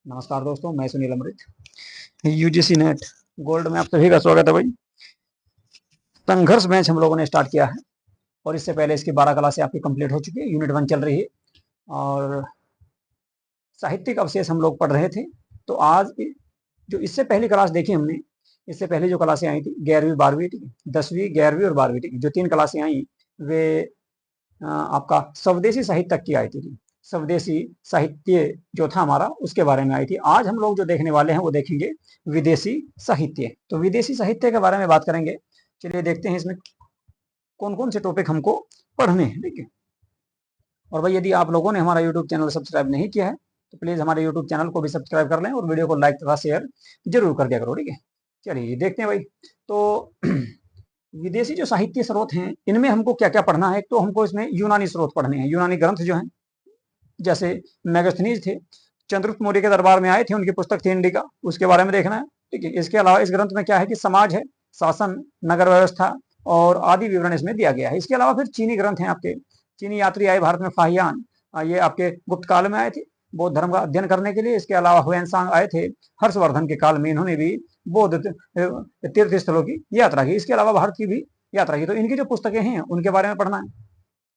नमस्कार दोस्तों, मैं सुनील अमृत। यूजीसी नेट गोल्ड में आप सभी का स्वागत है भाई। संघर्ष मैच हम लोगों ने स्टार्ट किया है और इससे पहले इसकी 12 क्लासें आपकी कंप्लीट हो चुकी है। यूनिट 1 चल रही है और साहित्यिक अवशेष हम लोग पढ़ रहे थे। तो आज जो इससे पहली क्लास देखी हमने, इससे पहले जो क्लासें आई थी 11वीं 12वीं, ठीक है, 10वीं 11वीं और 12वीं, ठीक है, जो 3 क्लासें आई वे आपका स्वदेशी साहित्य तक की आई थी। स्वदेशी साहित्य जो था हमारा उसके बारे में आई थी। आज हम लोग जो देखने वाले हैं वो देखेंगे विदेशी साहित्य। तो विदेशी साहित्य के बारे में बात करेंगे। चलिए देखते हैं इसमें कौन कौन से टॉपिक हमको पढ़ने हैं, ठीक है। और भाई यदि आप लोगों ने हमारा यूट्यूब चैनल सब्सक्राइब नहीं किया है तो प्लीज हमारे यूट्यूब चैनल को भी सब्सक्राइब कर लें और वीडियो को लाइक तथा शेयर जरूर कर दिया करो, ठीक है। चलिए देखते हैं भाई। तो विदेशी जो साहित्य स्रोत हैं इनमें हमको क्या क्या पढ़ना है। तो हमको इसमें यूनानी स्रोत पढ़ने हैं, यूनानी ग्रंथ जो हैं, जैसे मेगास्थनीज थे, चंद्रगुप्त मौर्य के दरबार में आए थे, उनकी पुस्तक थी इंडिका, उसके बारे में देखना है, ठीक है। इसके अलावा इस ग्रंथ में क्या है कि समाज है, शासन, नगर व्यवस्था और आदि विवरण इसमें दिया गया है। इसके अलावा फिर चीनी ग्रंथ हैं आपके। चीनी यात्री आए भारत में, फाहियान, ये आपके गुप्त काल में आए थे बौद्ध धर्म का अध्ययन करने के लिए। इसके अलावा हुएनसांग आए थे हर्षवर्धन के काल में, इन्होंने भी बौद्ध तीर्थ स्थलों की यात्रा की। इसके अलावा भारत की भी यात्रा की। तो इनकी जो पुस्तकें हैं उनके बारे में पढ़ना है।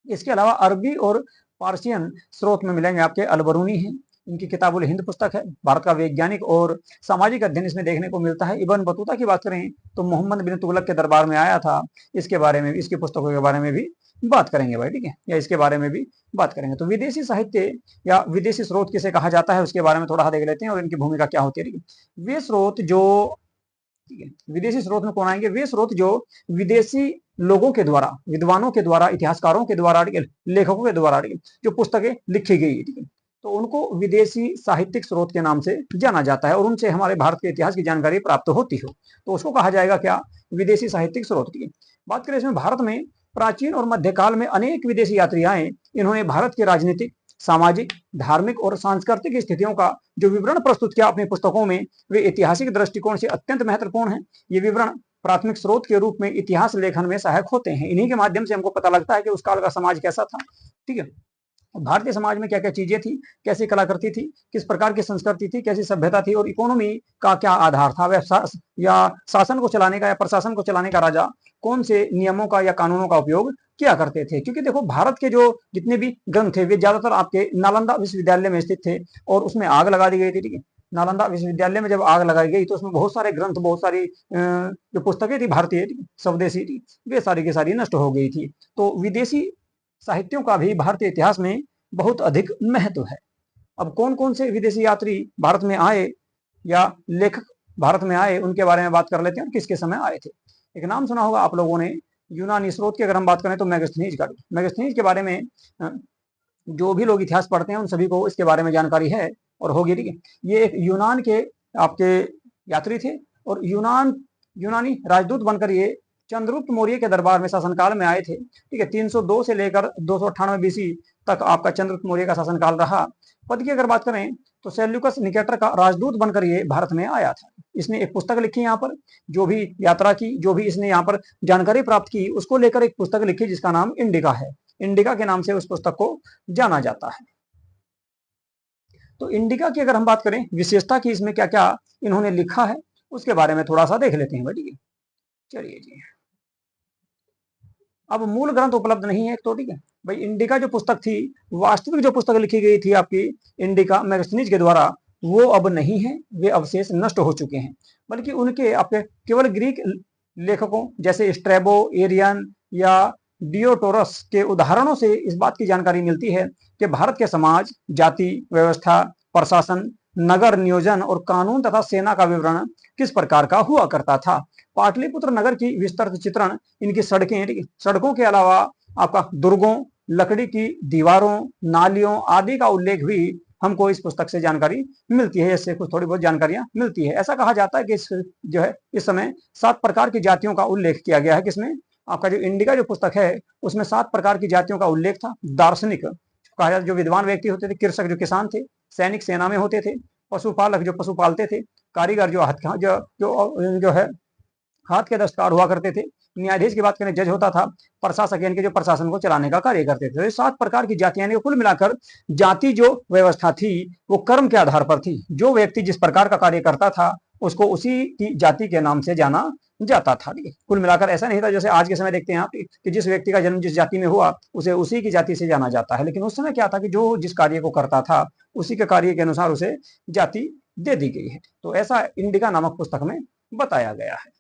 इसके अलावा अरबी और पार्सियन स्रोत में मिलेंगे आपके अलबरूनी है, इनकी किताबुल हिंद पुस्तक है। भारत का वैज्ञानिक और सामाजिक अध्ययन इसमें देखने को मिलता है। इब्न बतूता की बात करें तो मोहम्मद बिन तुगलक के दरबार में आया था, इसके बारे में, इसकी पुस्तकों के बारे में भी बात करेंगे भाई, ठीक है, या इसके बारे में भी बात करेंगे। तो विदेशी साहित्य या विदेशी स्रोत किसे कहा जाता है उसके बारे में थोड़ा देख लेते हैं और इनकी भूमिका क्या होती है, ठीक है। वे स्रोत जो, ठीक है, विदेशी स्रोत में कौन आएंगे? वे स्रोत जो विदेशी लोगों के द्वारा, विद्वानों के द्वारा, इतिहासकारों के द्वारा, लेखकों के द्वारा जो पुस्तकें लिखी गई, ठीक है, तो उनको विदेशी साहित्यिक स्रोत के नाम से जाना जाता है और उनसे हमारे भारत के इतिहास की जानकारी प्राप्त होती हो तो उसको कहा जाएगा क्या? विदेशी साहित्यिक स्रोत की बात करें इसमें भारत में प्राचीन और मध्यकाल में अनेक विदेशी यात्री आए। इन्होंने भारत के राजनीतिक, सामाजिक, धार्मिक और सांस्कृतिक स्थितियों का जो विवरण प्रस्तुत किया अपनी पुस्तकों में, वे ऐतिहासिक दृष्टिकोण से अत्यंत महत्वपूर्ण है। ये विवरण प्राथमिक स्रोत के रूप में इतिहास लेखन में सहायक होते हैं। इन्हीं के माध्यम से हमको पता लगता है कि उस काल का समाज कैसा था, ठीक है। भारतीय समाज में क्या क्या चीजें थी, कैसी कलाकृति थी, किस प्रकार की संस्कृति थी, कैसी सभ्यता थी और इकोनॉमी का क्या आधार था, या शासन को चलाने का या प्रशासन को चलाने का राजा कौन से नियमों का या कानूनों का उपयोग किया करते थे। क्योंकि देखो भारत के जो जितने भी ग्रंथ थे वे ज्यादातर आपके नालंदा विश्वविद्यालय में स्थित थे और उसमें आग लगा दी गई थी, ठीक है। नालंदा विश्वविद्यालय में जब आग लगाई गई तो उसमें बहुत सारे ग्रंथ, बहुत सारी जो पुस्तकें थी भारतीय, स्वदेशी थी, वे सारी की सारी नष्ट हो गई थी। तो विदेशी साहित्यों का भी भारतीय इतिहास में बहुत अधिक महत्व है। अब कौन कौन से विदेशी यात्री भारत में आए या लेखक भारत में आए उनके बारे में बात कर लेते हैं और किसके समय आए थे। एक नाम सुना होगा आप लोगों ने यूनानी स्रोत की, अगर हम बात करें तो मेगास्थनीज का। मेगास्थनीज के बारे में जो भी लोग इतिहास पढ़ते हैं उन सभी को इसके बारे में जानकारी है और होगी, ठीक है। ये एक यूनान के आपके यात्री थे और यूनानी राजदूत बनकर ये चंद्रगुप्त मौर्य के दरबार में शासनकाल में आए थे, ठीक है। 302 से लेकर 298 बीसी तक आपका चंद्रगुप्त मौर्य का शासनकाल रहा। पद की अगर बात करें तो सेल्यूकस निकेटर का राजदूत बनकर ये भारत में आया था। इसने एक पुस्तक लिखी यहाँ पर, जो भी यात्रा की, जो भी इसने यहाँ पर जानकारी प्राप्त की उसको लेकर एक पुस्तक लिखी जिसका नाम इंडिका है। इंडिका के नाम से उस पुस्तक को जाना जाता है। तो इंडिका की अगर हम बात करें विशेषता की, इसमें क्या क्या इन्होंने लिखा है उसके बारे में थोड़ा सा देख लेते हैं, ठीक है। चलिए जी, अब मूल ग्रंथ उपलब्ध नहीं है तो, ठीक है भाई। इंडिका जो पुस्तक थी, वास्तविक जो पुस्तक लिखी गई थी आपकी इंडिका मेगास्थनीज के द्वारा, वो अब नहीं है, वे अवशेष नष्ट हो चुके हैं। बल्कि उनके आपके केवल ग्रीक लेखकों जैसे स्ट्रैबो, एरियन या डियोटोरस के उदाहरणों से इस बात की जानकारी मिलती है कि भारत के समाज, जाति व्यवस्था, प्रशासन, नगर नियोजन और कानून तथा सेना का विवरण किस प्रकार का हुआ करता था। पाटलिपुत्र नगर की विस्तृत चित्रण, इनकी सड़कें, सड़कों के अलावा आपका दुर्गों, लकड़ी की दीवारों, नालियों आदि का उल्लेख भी हमको इस पुस्तक से जानकारी मिलती है। इससे कुछ थोड़ी बहुत जानकारियां मिलती है। ऐसा कहा जाता है कि जो है इस समय 7 प्रकार की जातियों का उल्लेख किया गया है। किसमें? आपका जो इंडिका जो पुस्तक है उसमें 7 प्रकार की जातियों का उल्लेख था। दार्शनिक कहा जाता, जो विद्वान व्यक्ति होते थे, कृषक जो किसान थे, सैनिक सेना में होते थे, पशुपालक जो पशु पालते थे, कारीगर जो हाथ जो है हाथ के दस्तकार हुआ करते थे। न्यायाधीश की बात करें जज होता था। प्रशासक यानी कि जो प्रशासन को चलाने का कार्य करते थे। तो ये 7 प्रकार की जातियां, यानी कुल मिलाकर जाति जो व्यवस्था थी वो कर्म के आधार पर थी। जो व्यक्ति जिस प्रकार का कार्य करता था उसको उसी की जाति के नाम से जाना जाता था। कुल मिलाकर ऐसा नहीं था जैसे आज के समय देखते हैं आप कि जिस व्यक्ति का जन्म जिस जाति में हुआ उसे उसी की जाति से जाना जाता है। लेकिन उस समय क्या था कि जो जिस कार्य को करता था उसी के कार्य के अनुसार उसे जाति दे दी गई है। तो ऐसा इंडिका नामक पुस्तक में बताया गया है।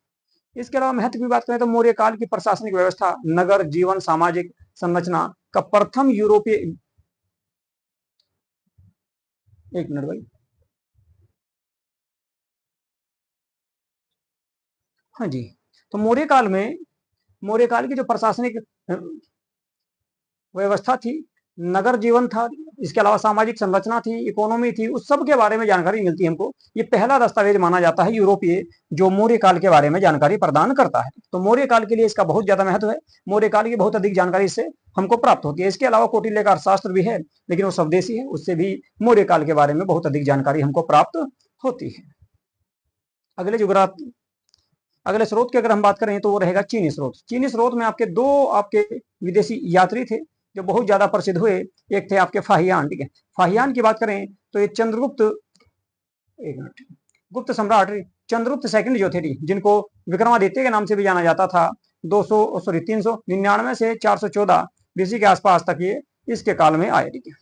इसके अलावा महत्व की बात करें तो मौर्य काल की प्रशासनिक व्यवस्था, नगर जीवन, सामाजिक संरचना का प्रथम यूरोपीय, एक मिनट भाई, हाँ जी, तो मौर्य काल की जो प्रशासनिक व्यवस्था थी, नगर जीवन था, इसके अलावा सामाजिक संरचना थी, इकोनॉमी थी, उस सब के बारे में जानकारी मिलती है हमको। ये पहला दस्तावेज माना जाता है यूरोपीय जो मौर्य काल के बारे में जानकारी प्रदान करता है। तो मौर्य काल के लिए इसका बहुत ज्यादा महत्व है। मौर्य काल की बहुत अधिक जानकारी इससे हमको प्राप्त होती है। इसके अलावा कौटिल्य का अर्थशास्त्र भी है, लेकिन वो स्वदेशी है, उससे भी मौर्य काल के बारे में बहुत अधिक जानकारी हमको प्राप्त होती है। अगले जुगरात अगले स्रोत की अगर हम बात करें तो वो रहेगा चीनी स्रोत। चीनी स्रोत में आपके दो आपके विदेशी यात्री थे जो बहुत ज्यादा प्रसिद्ध हुए। एक थे आपके फाहियान, ठीक है। फाहियान की बात करें तो ये चंद्रगुप्त, एक मिनट, गुप्त सम्राट चंद्रगुप्त सेकंड जो थे, जिनको विक्रमादित्य के नाम से भी जाना जाता था, 399 से 414 बीसी के आसपास तक ये इसके काल में आए, ठीक है।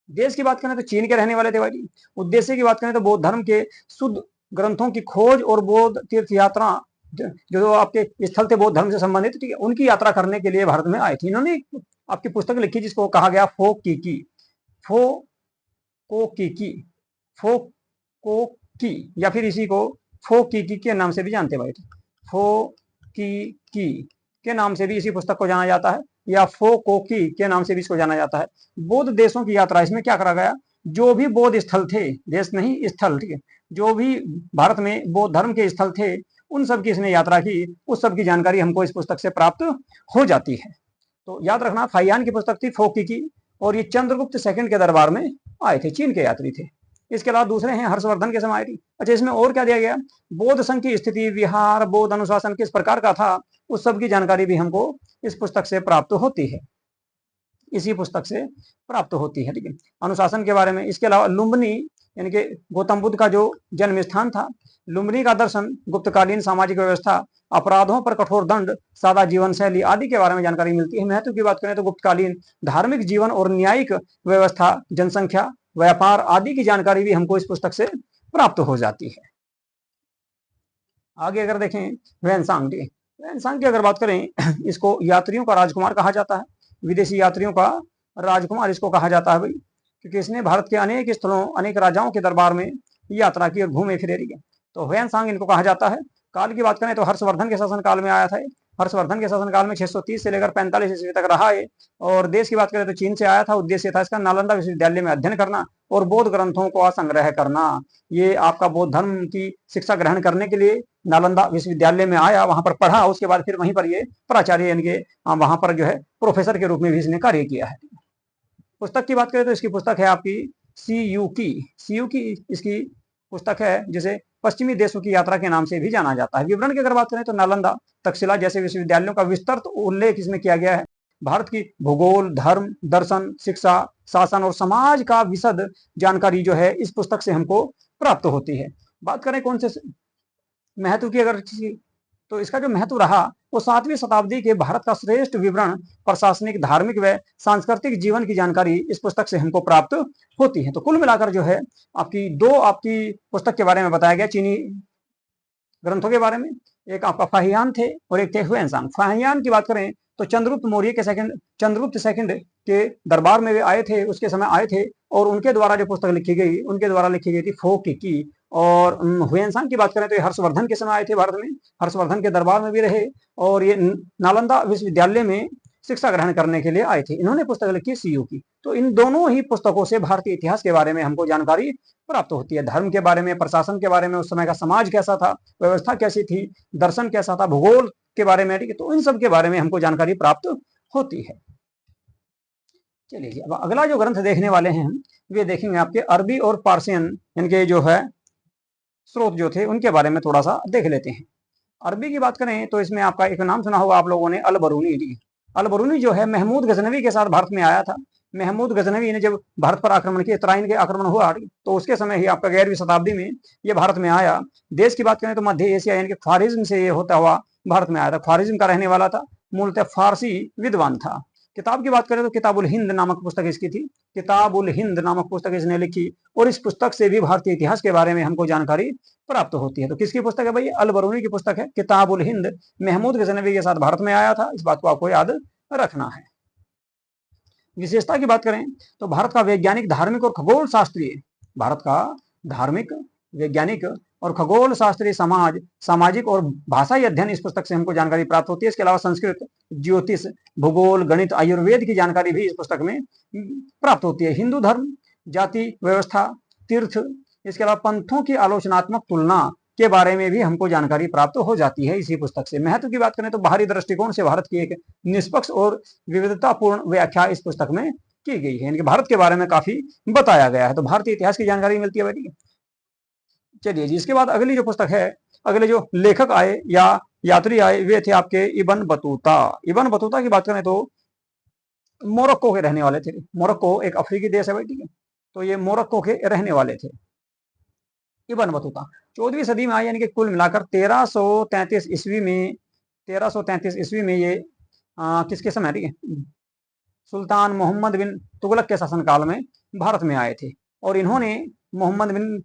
देश की बात करें तो चीन के रहने वाले थे भाई। उद्देश्य की बात करें तो बौद्ध धर्म के शुद्ध ग्रंथों की खोज और बौद्ध तीर्थ यात्रा जो आपके स्थल थे बौद्ध धर्म से संबंधित, ठीक है, उनकी यात्रा करने के लिए भारत में आए थे। इन्होंने आपकी पुस्तक लिखी जिसको कहा गया फो की, फो को की, फो को की, या फिर इसी को फो की के नाम से भी जानते भाई। फो की के नाम से भी इसी पुस्तक को जाना जाता है, या फो कोकी के नाम से भी इसको जाना जाता है। बौद्ध देशों की यात्रा, इसमें क्या करा गया, जो भी बौद्ध स्थल थे, देश नहीं स्थल, ठीक है, जो भी भारत में बौद्ध धर्म के स्थल थे उन सब की इसने यात्रा की, उस सब की जानकारी हमको इस पुस्तक से प्राप्त हो जाती है। तो याद रखना, फाहियान की पुस्तक थी फोकी की, और ये चंद्रगुप्त सेकंड के दरबार में आए थे, चीन के यात्री थे। इसके अलावा दूसरे हैं हर्षवर्धन के समय। अच्छा, इसमें और क्या दिया गया, बौद्ध संघ की स्थिति, विहार, बौद्ध अनुशासन किस प्रकार का था, उस सब की जानकारी भी हमको इस पुस्तक से प्राप्त होती है, इसी पुस्तक से प्राप्त होती है, ठीक है, अनुशासन के बारे में। इसके अलावा लुम्बिनी यानी कि गौतम बुद्ध का जो जन्म स्थान था, लुम्बिनी का दर्शन, गुप्तकालीन सामाजिक व्यवस्था, अपराधों पर कठोर दंड, सादा जीवन शैली आदि के बारे में जानकारी मिलती है। महत्व की बात करें तो गुप्तकालीन धार्मिक जीवन और न्यायिक व्यवस्था, जनसंख्या, व्यापार आदि की जानकारी भी हमको इस पुस्तक से प्राप्त हो जाती है। आगे अगर देखें वैनसांग, वैनसांग की अगर बात करें, इसको यात्रियों का राजकुमार कहा जाता है, विदेशी यात्रियों का राजकुमार इसको कहा जाता है भाई, क्योंकि इसने भारत के अनेक स्थलों, अनेक राजाओं के दरबार में यात्रा की और घूमे फिरे, तो वैनसांग इनको कहा जाता है। काल की बात करें तो हर्षवर्धन के शासन काल में आया था। हर्षवर्धन के शासनकाल में 630 से लेकर 45 ईस्वी तक रहा है। और देश की बात करें तो चीन से आया था। उद्देश्य था इसका नालंदा विश्वविद्यालय में अध्ययन करना और बौद्ध ग्रंथों को संग्रह करना। ये आपका बौद्ध धर्म की शिक्षा ग्रहण करने के लिए नालंदा विश्वविद्यालय में आया, वहां पर पढ़ा, उसके बाद फिर वहीं पर ये प्राचार्य यानी कि वहां पर जो है प्रोफेसर के रूप में भी इसने कार्य किया है। पुस्तक की बात करें तो इसकी पुस्तक है आपकी सी यू की इसकी पुस्तक है, जिसे पश्चिमी देशों की यात्रा के नाम से भी जाना जाता है। विवरण की अगर बात करें तो नालंदा, तक्षशिला जैसे विश्वविद्यालयों का विस्तृत उल्लेख इसमें किया गया है। भारत की भूगोल, धर्म, दर्शन, शिक्षा, शासन और समाज का विशद जानकारी जो है इस पुस्तक से हमको प्राप्त होती है। बात करें कौन से महत्व की, अगर तो इसका जो महत्व रहा वो 7वीं शताब्दी के भारत का श्रेष्ठ विवरण, प्रशासनिक, धार्मिक व सांस्कृतिक जीवन की जानकारी इस पुस्तक से हमको प्राप्त होती है। तो कुल मिलाकर जो है आपकी पुस्तक के बारे में बताया गया, चीनी ग्रंथों के बारे में। एक आपका फाहियान थे और एक थे हुएनसांग। फाहियान की बात करें तो चंद्रगुप्त सेकंड के दरबार में वे आए थे, उसके समय आए थे, और उनके द्वारा जो पुस्तक लिखी गई थी फोक की। और हुएनसांग की बात करें तो ये हर्षवर्धन के समय आए थे भारत में, हर्षवर्धन के दरबार में भी रहे और ये नालंदा विश्वविद्यालय में शिक्षा ग्रहण करने के लिए आए थे। इन्होंने पुस्तक लिखी सीयू की। तो इन दोनों ही पुस्तकों से भारतीय इतिहास के बारे में हमको जानकारी प्राप्त होती है, धर्म के बारे में, प्रशासन के बारे में, उस समय का समाज कैसा था, व्यवस्था कैसी थी, दर्शन कैसा था, भूगोल के बारे में, ठीक है, तो इन सब के बारे में हमको जानकारी प्राप्त होती है। चलिए अब अगला जो ग्रंथ देखने वाले हैं हम, वे देखेंगे आपके अरबी और पार्सियन, इनके जो है स्रोत जो थे उनके बारे में थोड़ा सा देख लेते हैं। अरबी की बात करें तो इसमें आपका एक नाम सुना होगा आप लोगों ने, अल बरूनी। अल बरूनी जो है महमूद गजनवी के साथ भारत में आया था। महमूद गजनवी ने जब भारत पर आक्रमण किया, तराइन के आक्रमण हुआ, तो उसके समय ही आपका 11वीं शताब्दी में ये भारत में आया। देश की बात करें तो मध्य एशिया यानी कि ख्वारिज्म से ये होता हुआ भारत में आया था। ख्वारिज्म का रहने वाला था, मूलतः फारसी विद्वान था। किताब की बात करें तो किताबुल हिंद नामक पुस्तक इसकी थी। किताबुल हिंद नामक पुस्तक इसने लिखी और इस पुस्तक से भी भारतीय इतिहास के बारे में हमको जानकारी प्राप्त होती है। तो किसकी पुस्तक है भाई? अल बरूनी की पुस्तक है किताबुल हिंद। महमूद गजनवी के साथ भारत में आया था, इस बात को आपको याद रखना है। विशेषता की बात करें तो भारत का वैज्ञानिक, धार्मिक और खगोल शास्त्रीय, भारत का धार्मिक, वैज्ञानिक और खगोल शास्त्रीय, सामाजिक और भाषाई अध्ययन इस पुस्तक से हमको जानकारी प्राप्त होती है। इसके अलावा संस्कृत, ज्योतिष, भूगोल, गणित, आयुर्वेद की जानकारी भी इस पुस्तक में प्राप्त होती है। हिंदू धर्म, जाति व्यवस्था, तीर्थ, इसके अलावा पंथों की आलोचनात्मक तुलना के बारे में भी हमको जानकारी प्राप्त हो जाती है इसी पुस्तक से। महत्व की बात करें तो बाहरी दृष्टिकोण से भारत की एक निष्पक्ष और विविधतापूर्ण व्याख्या इस पुस्तक में की गई है, यानी कि भारत के बारे में काफी बताया गया है। तो भारतीय इतिहास की जानकारी मिलती है बेटी। चलिए जी, इसके बाद अगली जो पुस्तक है, अगले जो लेखक आए या यात्री आए वे थे आपके इब्न बतूता। इब्न बतूता की बात करें तो मोरक्को के रहने वाले थे। मोरक्को एक अफ्रीकी देश है भाई, ठीक है। तो ये मोरक्को के रहने वाले थे इब्न बतूता। 14वीं सदी में आए, यानी कि कुल मिलाकर 1333 ईस्वी में, 1333 ईस्वी में ये किसके समय, ठीक है, सुल्तान मोहम्मद बिन तुगलक के शासनकाल में भारत में आए थे। और इन्होंने, मोहम्मद बिन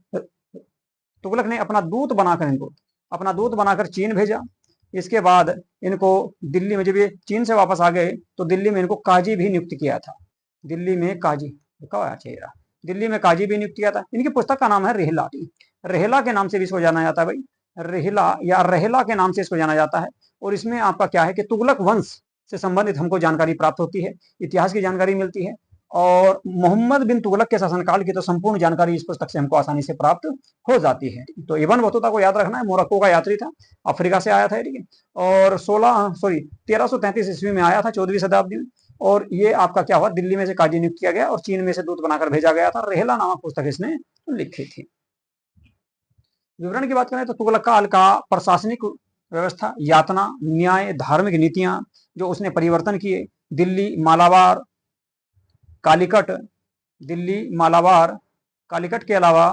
तुगलक ने अपना दूत बनाकर, इनको अपना दूत बनाकर चीन भेजा। इसके बाद इनको दिल्ली में, जब ये चीन से वापस आ गए तो दिल्ली में इनको काजी भी नियुक्त किया था। दिल्ली में काजी, चेहरा, दिल्ली में काजी भी नियुक्त किया था। इनकी पुस्तक का नाम है रेहला। रेहला के नाम से भी इसको जाना जाता है भाई, रेहला या रेहला के नाम से इसको जाना जाता है। और इसमें आपका क्या है कि तुगलक वंश से संबंधित हमको जानकारी प्राप्त होती है, इतिहास की जानकारी मिलती है। और मोहम्मद बिन तुगलक के शासनकाल की तो संपूर्ण जानकारी इस पुस्तक से हमको आसानी से प्राप्त हो जाती है। तो इब्न बतूता को याद रखना है, मोरक्को का यात्री था, अफ्रीका से आया था, ठीक है। और 1333 ईस्वी में आया था, 14वीं शताब्दी में। और ये आपका क्या हुआ, दिल्ली में से काजी नियुक्त किया गया और चीन में से दूत बनाकर भेजा गया था। रेहला नामक पुस्तक इसने लिखी थी। विवरण की बात करें तो तुगलक काल का प्रशासनिक व्यवस्था, यातना, न्याय, धार्मिक नीतियां जो उसने परिवर्तन किए, दिल्ली, मालाबार, कालीकट, दिल्ली, मालाबार, कालीकट के अलावा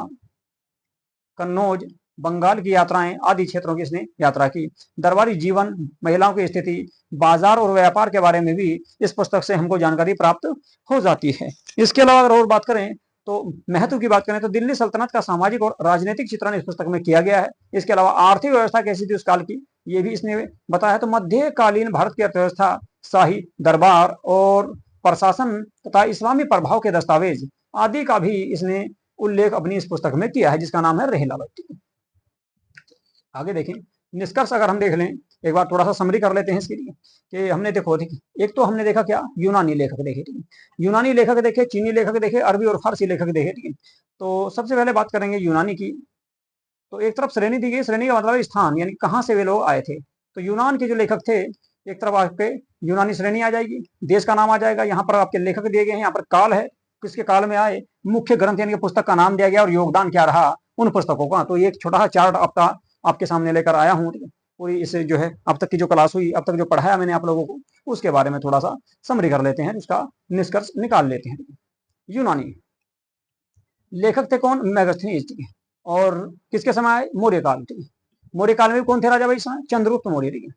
कन्नौज, बंगाल की यात्राएं आदि क्षेत्रों की इसने यात्रा की। दरबारी जीवन, महिलाओं की स्थिति, बाजार और व्यापार के बारे में भी इस पुस्तक से हमको जानकारी प्राप्त हो जाती है। इसके अलावा अगर और बात करें तो महत्व की बात करें तो दिल्ली सल्तनत का सामाजिक और राजनीतिक चित्रण इस पुस्तक में किया गया है। इसके अलावा आर्थिक व्यवस्था कैसी थी उस काल की, ये भी इसने बताया। तो मध्यकालीन भारत की अर्थव्यवस्था, शाही दरबार और प्रशासन तथा इस्लामी प्रभाव के दस्तावेज आदि का भी इसने उल्लेख अपनी इस पुस्तक में किया है, जिसका नाम है रेहला। आगे देखें, निष्कर्ष अगर हम देख लें, एक बार थोड़ा सा समरी कर लेते हैं इसके लिए कि हमने देखो, देखिए, एक तो हमने देखा क्या, यूनानी लेखक देखे, ठीक है, यूनानी लेखक देखे, चीनी लेखक देखे, अरबी और फारसी लेखक देखे, ठीक है। तो सबसे पहले बात करेंगे यूनानी की। तो एक तरफ श्रेणी दी गई, श्रेणी का मतलब स्थान, यानी कहाँ से वे लोग आए थे। तो यूनान के जो लेखक थे, एक तरफ आपके यूनानी श्रेणी आ जाएगी, देश का नाम आ जाएगा, यहाँ पर आपके लेखक दिए गए हैं, यहाँ पर काल है, किसके काल में आए, मुख्य ग्रंथ यानी कि पुस्तक का नाम दिया गया और योगदान क्या रहा उन पुस्तकों का। तो ये एक छोटा सा चार्ट आपके सामने लेकर आया हूँ, पूरी इस जो है अब तक की जो क्लास हुई, अब तक जो पढ़ाया मैंने आप लोगों को, उसके बारे में थोड़ा सा समरी कर लेते हैं, उसका निष्कर्ष निकाल लेते हैं। यूनानी लेखक थे कौन, मेगास्थनीज, ठीक है। और किसके समय आए, मौर्य काल, ठीक है। मौर्य काल में कौन थे राजा भाई समय, चंद्रगुप्त मौर्य, ठीक है।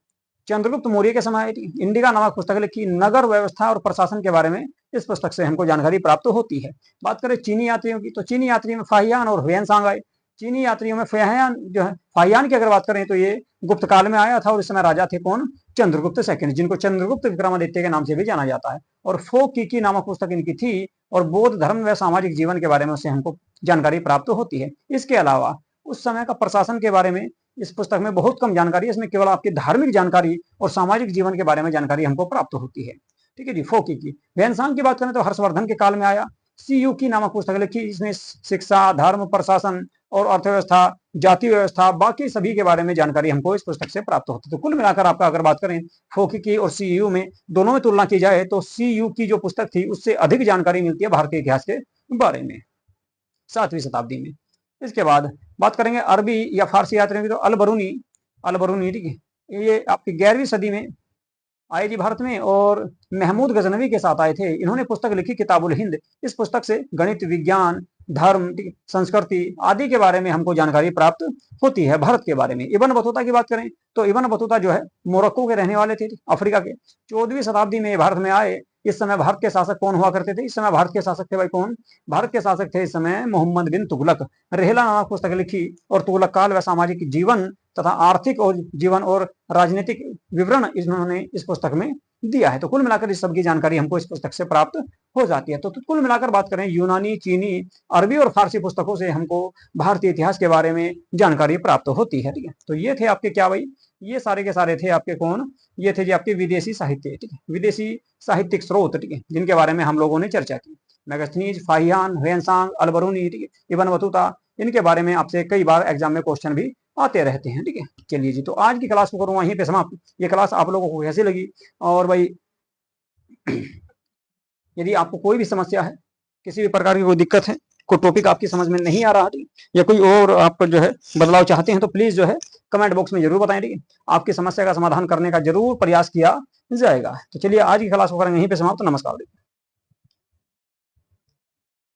चंद्रगुप्त मौर्य के समय इंडिका नामक पुस्तक लिखी, नगर व्यवस्था और प्रशासन के बारे में इस पुस्तक से हमको जानकारी प्राप्त होती है। बात करें चीनी यात्रियों की, तो चीनी यात्रियों में फाहियान और हुएनसांग आए। चीनी यात्रियों में फाहियान जो है, फाहियान की अगर बात करें तो ये गुप्त काल में आया था और इस समय राजा थे कौन, चंद्रगुप्त सेकंड, जिनको चंद्रगुप्त विक्रमादित्य के नाम से भी जाना जाता है। और फो की नामक पुस्तक इनकी थी और बौद्ध धर्म व सामाजिक जीवन के बारे में उससे हमको जानकारी प्राप्त होती है। इसके अलावा उस समय का प्रशासन के बारे में इस पुस्तक में बहुत कम जानकारी है, इसमें केवल आपकी धार्मिक जानकारी और सामाजिक जीवन के बारे में जानकारी हमको प्राप्त होती है, ठीक है जी। फोकी की वैनसांग की बात करें तो हर्षवर्धन के काल में आया। सीयू की नामक पुस्तक लिखी, इसमें शिक्षा, धर्म, प्रशासन और अर्थव्यवस्था, जाति व्यवस्था, बाकी सभी के बारे में जानकारी हमको इस पुस्तक से प्राप्त होती है। तो कुल मिलाकर आपका अगर बात करें फोकी की और सीयू में, दोनों में तुलना की जाए तो सीयू की जो पुस्तक थी उससे अधिक जानकारी मिलती है भारतीय इतिहास के बारे में 7वीं शताब्दी में। इसके बाद बात करेंगे अरबी या फारसी यात्रियों की, तो अल बरूनी, अल बरूनी, ठीक है, ये आपकी 11वीं सदी में आए जी भारत में और महमूद गजनवी के साथ आए थे। इन्होंने पुस्तक लिखी किताबुल हिंद। इस पुस्तक से गणित, विज्ञान, धर्म, संस्कृति आदि के बारे में हमको जानकारी प्राप्त होती है। भारत के बारे में इब्न बतूता की बात करें तो इब्न बतूता जो है मोरक्को के रहने वाले थे, अफ्रीका के। 14वीं शताब्दी में भारत में आए। इस समय भारत के शासक कौन हुआ करते थे? इस समय भारत के शासक थे भाई कौन? भारत के शासक थे इस समय मोहम्मद बिन तुगलक। रेहला नामक पुस्तक लिखी और तुगलक काल व सामाजिक जीवन तथा आर्थिक और जीवन और राजनीतिक विवरण इन्होंने इस पुस्तक में दिया है। तो कुल मिलाकर इस सबकी जानकारी हमको इस पुस्तक से प्राप्त हो जाती है। तो कुल मिलाकर बात करें यूनानी, चीनी, अरबी और फारसी पुस्तकों से हमको भारतीय इतिहास के बारे में जानकारी प्राप्त होती है। ठीक है, तो ये थे आपके क्या भाई, ये सारे के सारे थे आपके कौन, ये थे जी आपके विदेशी साहित्य, ठीक है, विदेशी साहित्यिक स्रोत, ठीक है, जिनके बारे में हम लोगों ने चर्चा की। मैगस्थनीज, फाहियान, हुएनसांग, अल बरूनी, ठीक है, इब्न बतूता, इनके बारे में आपसे कई बार एग्जाम में क्वेश्चन भी आते रहते हैं। ठीक है, चलिए जी, तो आज की क्लास को करूँ वहीं पे समाप्त। ये क्लास आप लोगों को कैसी लगी? और भाई यदि आपको कोई भी समस्या है, किसी भी प्रकार की कोई दिक्कत है, कोई टॉपिक आपकी समझ में नहीं आ रहा है या कोई और आप जो है बदलाव चाहते हैं, तो प्लीज जो है कमेंट बॉक्स में जरूर बताएं। ठीक है, आपकी समस्या का समाधान करने का जरूर प्रयास किया जाएगा। तो चलिए आज की क्लास को करेंगे यहीं पे समाप्त। नमस्कार।